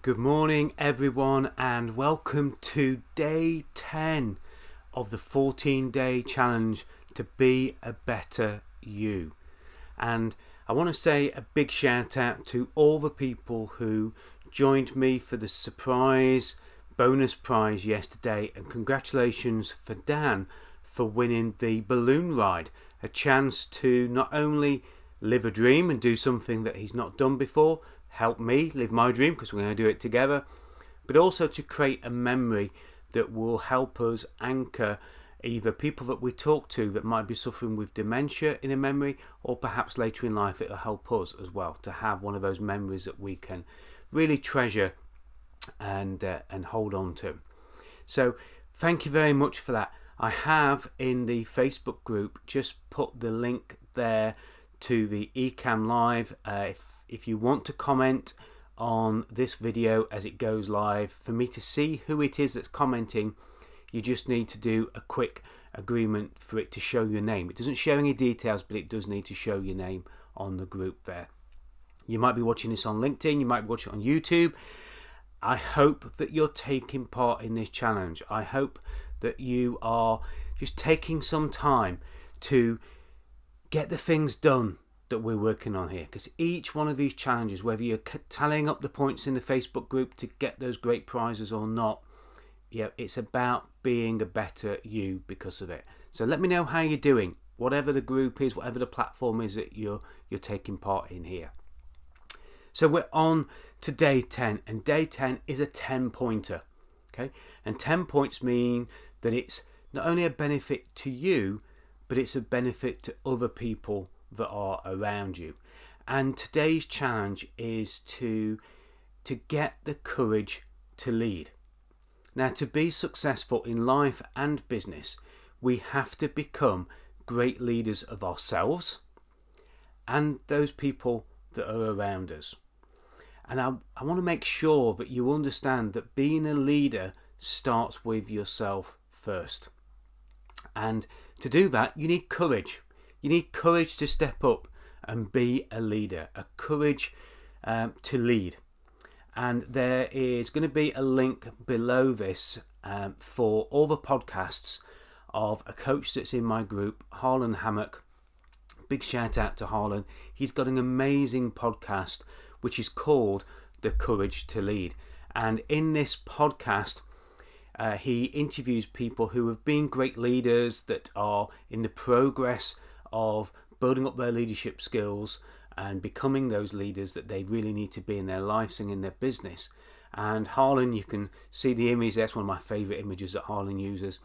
Good morning everyone, and welcome to day 10 of the 14-day challenge to be a better you. And I want to say a big shout out to all the people who joined me for the surprise bonus prize yesterday, and congratulations for Dan for winning the balloon ride, a chance to not only live a dream and do something that he's not done before, help me live my dream because we're going to do it together, but also to create a memory that will help us anchor either people that we talk to that might be suffering with dementia in a memory, or perhaps later in life it'll help us as well to have one of those memories that we can really treasure and hold on to. So thank you very much for that. I have in the Facebook group just put the link there to the eCam Live. If you want to comment on this video as it goes live, for me to see who it is that's commenting, you just need to do a quick agreement for it to show your name. It doesn't show any details, but it does need to show your name on the group there. You might be watching this on LinkedIn, you might be watching it on YouTube. I hope that you're taking part in this challenge. I hope that you are just taking some time to get the things done that we're working on here, because each one of these challenges, whether you're tallying up the points in the Facebook group to get those great prizes or not, it's about being a better you because of it. So let me know how you're doing, whatever the group is, whatever the platform is that you're taking part in here. So we're on to day 10, and day 10 is a 10-pointer. Okay, and 10 points mean that it's not only a benefit to you, but it's a benefit to other people that are around you. And today's challenge is to get the courage to lead. Now, to be successful in life and business, we have to become great leaders of ourselves and those people that are around us. And I want to make sure that you understand that being a leader starts with yourself first. And to do that, you need courage. You need courage to step up and be a leader, a courage to lead. And there is going to be a link below this for all the podcasts of a coach that's in my group, Harlan Hammock. Big shout out to Harlan. He's got an amazing podcast which is called The Courage to Lead. And in this podcast, he interviews people who have been great leaders that are in the progress of building up their leadership skills and becoming those leaders that they really need to be in their lives and in their business. And Harlan, you can see the image, that's one of my favourite images that Harlan uses,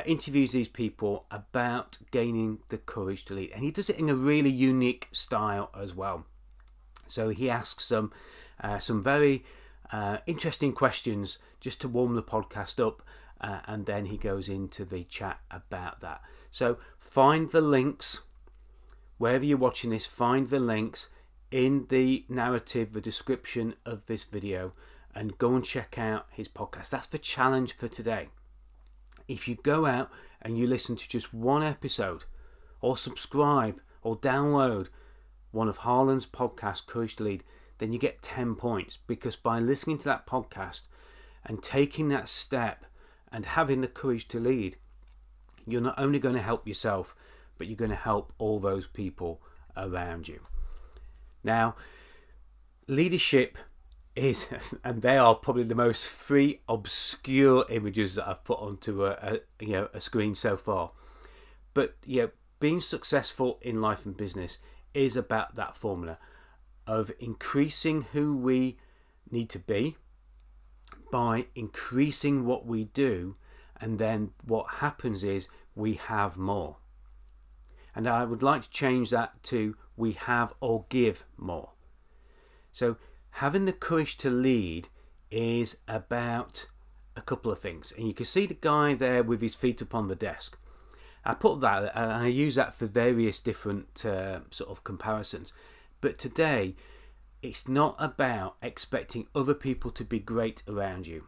interviews these people about gaining the courage to lead. And he does it in a really unique style as well. So he asks some very interesting questions just to warm the podcast up, and then he goes into the chat about that. So find the links, wherever you're watching this, find the links in the narrative, the description of this video, and go and check out his podcast. That's the challenge for today. If you go out and you listen to just one episode, or subscribe or download one of Harlan's podcasts, Courage to Lead, then you get 10 points, because by listening to that podcast and taking that step and having the courage to lead, you're not only going to help yourself, but you're going to help all those people around you. Now, leadership is, and they are probably the most three obscure images that I've put onto a screen so far. But being successful in life and business is about that formula of increasing who we need to be by increasing what we do, and then what happens is we have more. And I would like to change that to we have or give more. So having the courage to lead is about a couple of things. And you can see the guy there with his feet up on the desk. I put that, and I use that for various different sort of comparisons. But today, it's not about expecting other people to be great around you,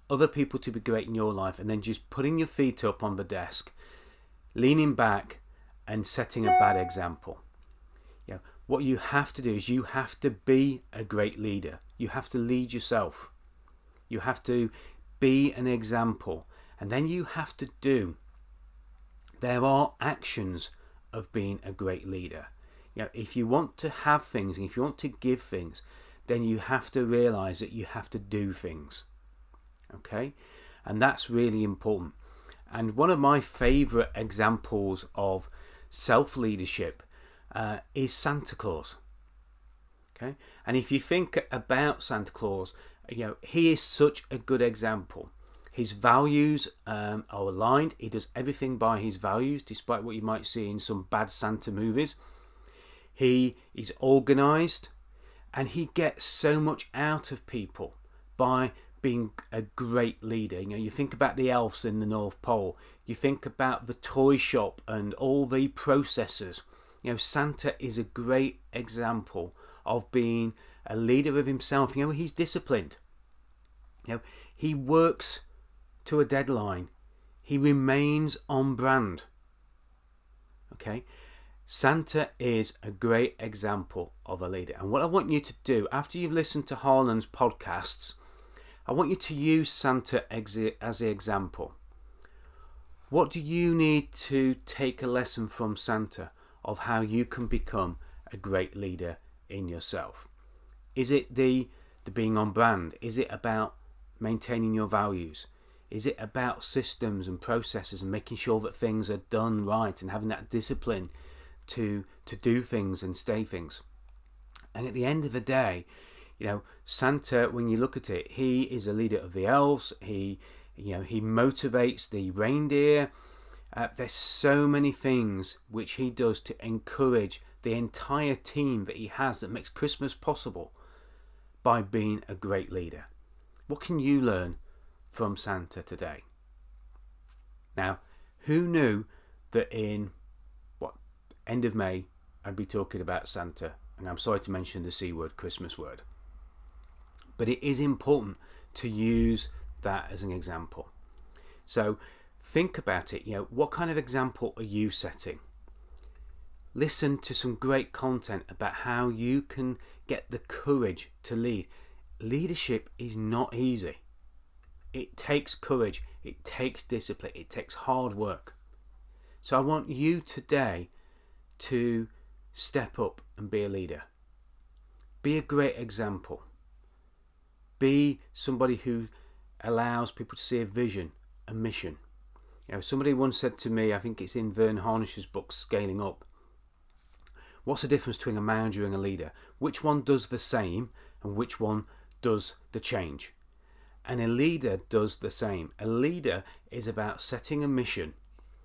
other people to be great in your life, and then just putting your feet up on the desk, leaning back and setting a bad example. What you have to do is you have to be a great leader. You have to lead yourself. You have to be an example. And then you have to do. There are actions of being a great leader. If you want to have things and if you want to give things, then you have to realize that you have to do things. Okay? And that's really important. And one of my favorite examples of self-leadership is Santa Claus. Okay? And if you think about Santa Claus, he is such a good example. His values are aligned. He does everything by his values, despite what you might see in some bad Santa movies. He is organized, and he gets so much out of people by being a great leader. You think about the elves in the North Pole. You think about the toy shop and all the processors. Santa is a great example of being a leader of himself. He's disciplined. He works to a deadline. He remains on brand. Okay? Santa is a great example of a leader. And what I want you to do, after you've listened to Harlan's podcasts, I want you to use Santa as the example. What do you need to take a lesson from Santa of how you can become a great leader in yourself? Is it the being on brand? Is it about maintaining your values? Is it about systems and processes and making sure that things are done right and having that discipline to do things and stay things? And at the end of the day, Santa, when you look at it, he is a leader of the elves. He motivates the reindeer. There's so many things which he does to encourage the entire team that he has that makes Christmas possible by being a great leader. What can you learn from Santa today? Now, who knew that in end of May I'd be talking about Santa, and I'm sorry to mention the C word, Christmas word. But it is important to use that as an example. So think about it. What kind of example are you setting? Listen to some great content about how you can get the courage to lead. Leadership is not easy. It takes courage. It takes discipline. It takes hard work. So I want you today to step up and be a leader. Be a great example. Be somebody who allows people to see a vision, a mission. Somebody once said to me, I think it's in Vern Harnish's book, Scaling Up, what's the difference between a manager and a leader? Which one does the same and which one does the change? And a leader does the same. A leader is about setting a mission,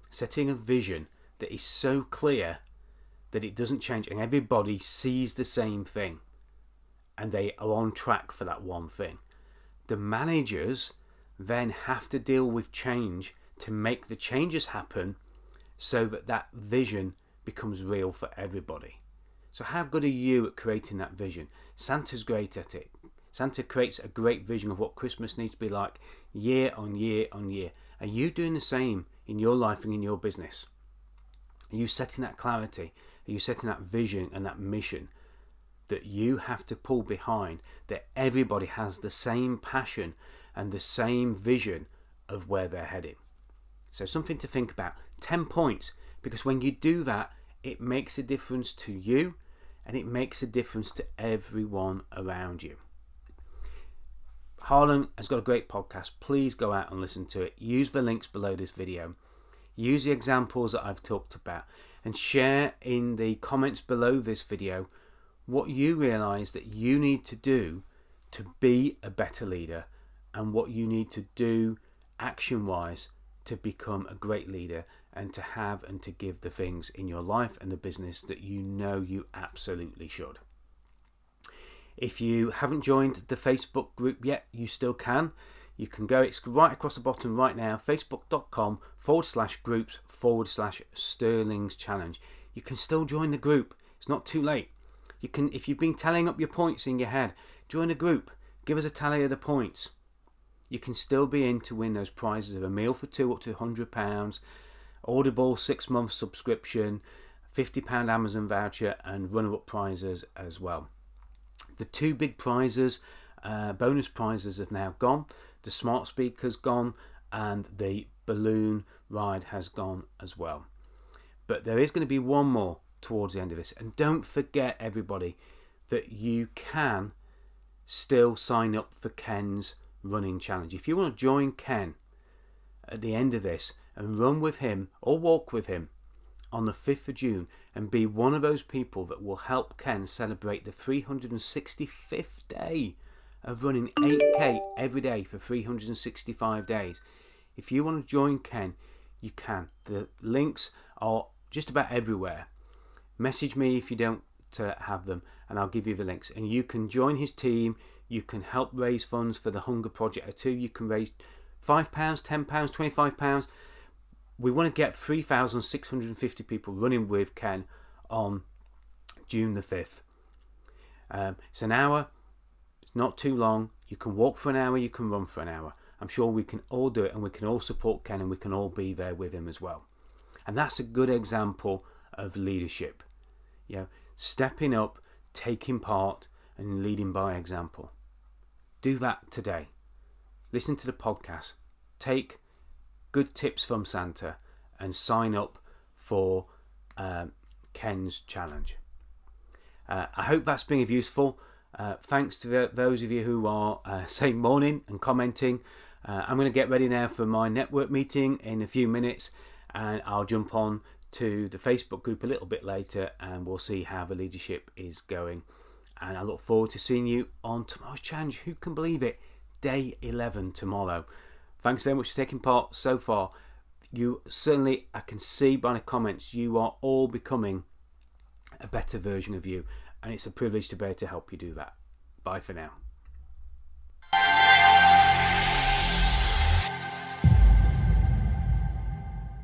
setting a vision that is so clear that it doesn't change and everybody sees the same thing and they are on track for that one thing. The managers then have to deal with change to make the changes happen so that that vision becomes real for everybody. So how good are you at creating that vision? Santa's great at it. Santa creates a great vision of what Christmas needs to be like year on year on year. Are you doing the same in your life and in your business? Are you setting that clarity? Are you setting that vision and that mission that you have to pull behind, that everybody has the same passion and the same vision of where they're heading? So something to think about. 10 points, because when you do that, it makes a difference to you and it makes a difference to everyone around you. Harlan has got a great podcast. Please go out and listen to it. Use the links below this video. Use the examples that I've talked about and share in the comments below this video what you realize that you need to do to be a better leader and what you need to do action-wise to become a great leader and to have and to give the things in your life and the business that you know you absolutely should. If you haven't joined the Facebook group yet, you still can. You can go, it's right across the bottom right now, facebook.com/groups/Sterling's Challenge. You can still join the group. It's not too late. You can, if you've been tallying up your points in your head, join a group. Give us a tally of the points. You can still be in to win those prizes of a meal for two up to £100, Audible 6-month subscription, £50 Amazon voucher and runner-up prizes as well. The two big prizes, bonus prizes, have now gone. The smart speaker's gone and the balloon ride has gone as well. But there is going to be one more towards the end of this. And don't forget, everybody, that you can still sign up for Ken's running challenge. If you want to join Ken at the end of this and run with him or walk with him on the 5th of June and be one of those people that will help Ken celebrate the 365th day of running 8k every day for 365 days. If you want to join Ken, you can. The links are just about everywhere. Message me if you don't have them and I'll give you the links, and you can join his team. You can help raise funds for the Hunger Project too. You can raise £5, £10, £25. We want to get 3,650 people running with Ken on June the 5th. It's an hour. It's not too long. You can walk for an hour. You can run for an hour. I'm sure we can all do it, and we can all support Ken, and we can all be there with him as well. And that's a good example of leadership. You know, stepping up, taking part, and leading by example. Do that today. Listen to the podcast. Take good tips from Santa and sign up for Ken's challenge. I hope that's been useful. Thanks to those of you who are saying morning and commenting. I'm going to get ready now for my network meeting in a few minutes, and I'll jump on to the Facebook group a little bit later and we'll see how the leadership is going. And I look forward to seeing you on tomorrow's challenge. Who can believe it? Day 11 tomorrow. Thanks very much for taking part so far. You certainly, I can see by the comments, you are all becoming a better version of you, and it's a privilege to be able to help you do that. Bye for now.